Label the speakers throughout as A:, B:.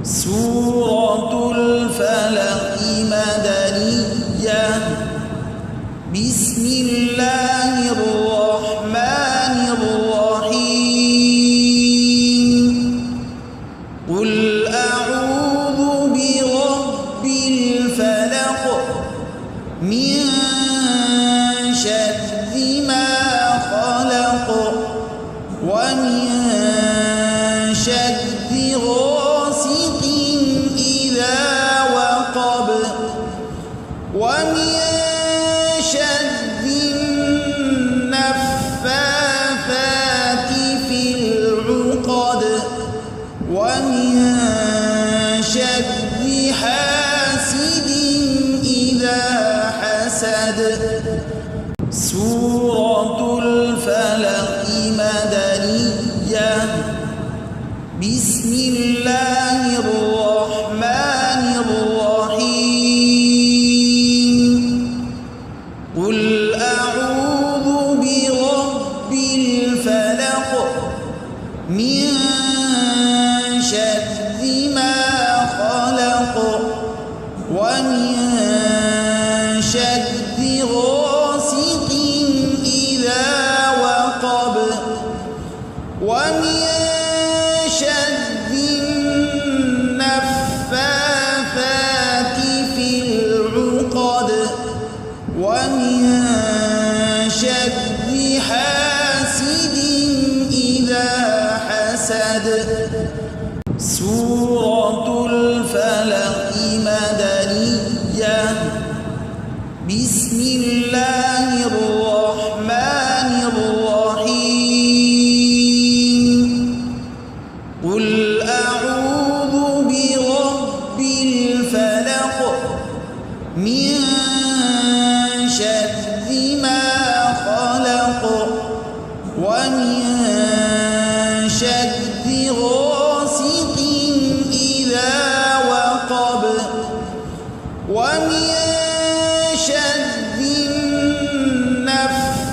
A: سورة الفلق مدنية. بسم الله الرحمن الرحيم. قل أعوذ برب الفلق من شر ما خلق ومن شر غاسق إذا وقب ومن شر النفاثات في العقد ومن شر حاسد إذا حسد. سورة الفلق مدنية. بسم الله الرحمن الرحيم. قل أعوذ برب الفلق من شر ما خلق ومن شر غاسق إذا وقب ومن شر النفاثات في العقد ومن شر حاسد إذا حسد. سورة الفلق مدنية. بسم الله الرحمن الرحيم. قل أعوذ برب الفلق من شر ما خلق ومن شر غاسق إذا وقب ومن شر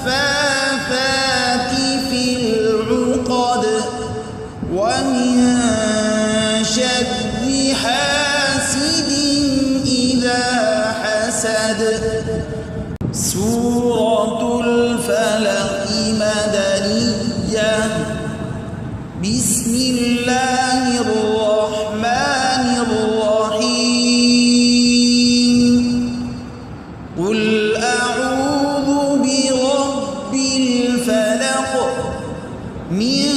A: النفاثات في العقد ومن شر حاسد إذا حسد. سورة الفلق مدنية. بسم الله الرحمن الرحيم. قل أعوذ برب الفلق من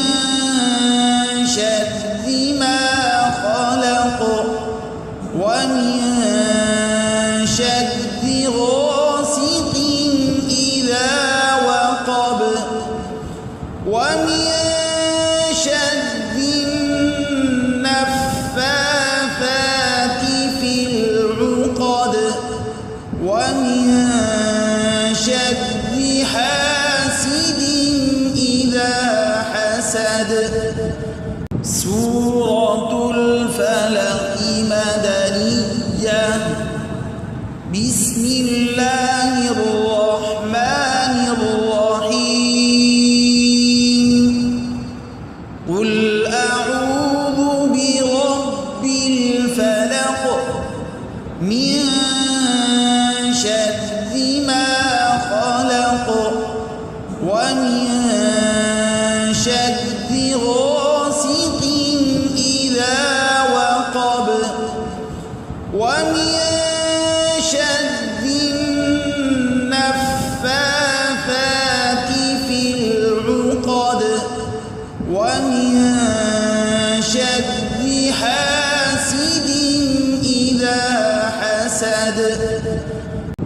A: شر ما خلق ومن شر غاسق إذا وقب ومن شر النفاثات في العقد ومن شر حاسد إذا حسد. سورة الفلق مدنية. بسم الله الرحمن الرحيم. قل أعوذ برب الفلق من شر ما خلق ومن شر غاسق إذا وقب ومن شر النفاثات في العقد ومن شر حاسد إذا حسد.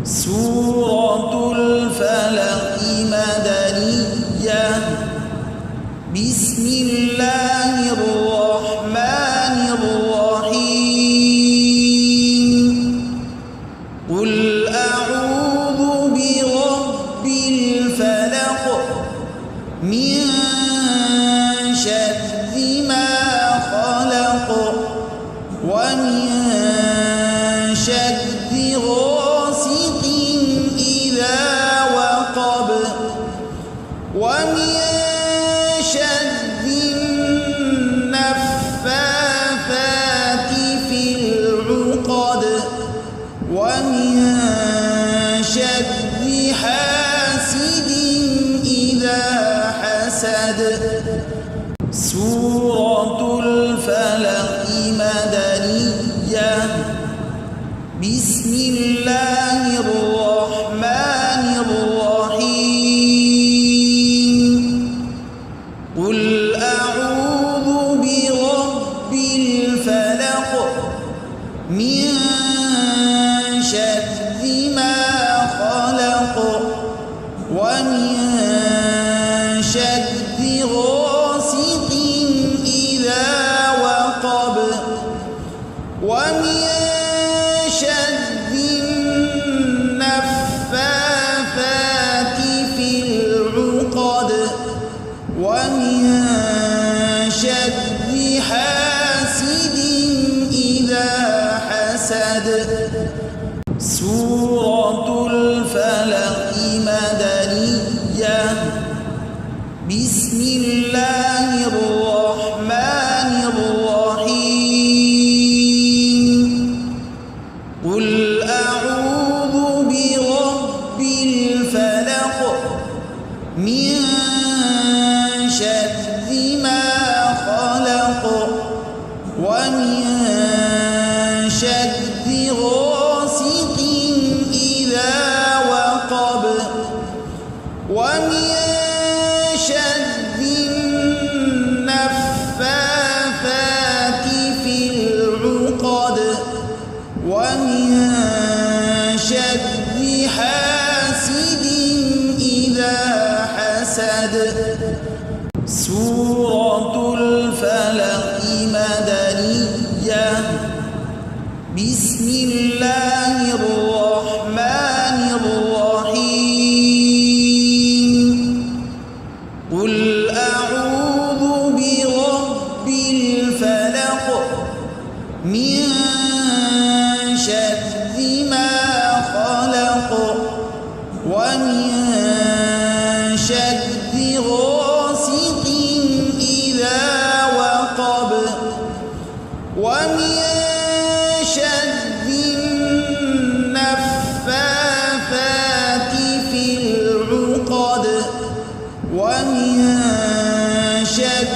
A: سورة الفلق مدنية. بسم الله الرحمن الرحيم. قل أعوذ برب الفلق من شر ما خلق ومن شر غاسق إذا وقب ومن شر النفاثات ومن شر حاسد إذا حسد. سورة الفلق مدنية. بسم الله الرحمن الرحيم. قل أعوذ برب الفلق من شر ما خلق ومن شر غاسق إذا وقب ومن شر النفاثات في العقد ومن شر حاسد إذا حسد. سورة الفلق مدنية. بسم الله الرحمن الرحيم. قل أعوذ برب الفلق من شر ما خلق ومن شر غاسق إذا وقب ومن شر النفاثات في العقد ومن شر حاسد إذا حسد. سورة الفلق مدنية. بسم الله الرحمن الرحيم. قل أعوذ برب الفلق من شر ما خلق ومن شر غاسق إذا وقب ومن شر النفاثات في العقد ومن شر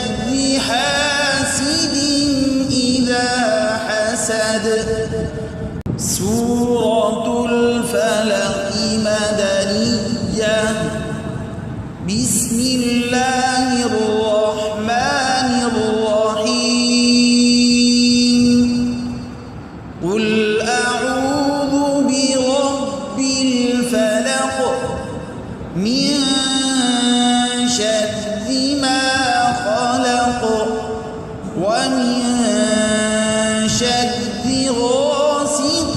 A: حاسد إذا حسد. سورة الفلق مدنية. بسم الله الرحمن الرحيم. قل أعوذ برب الفلق من شر ما خلق ومن شر غاسق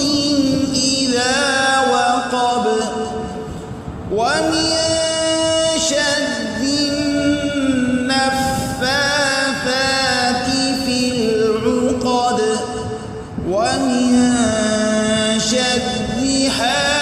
A: إذا وقب ومن شر النفاثات في العقد ومن شر حاسد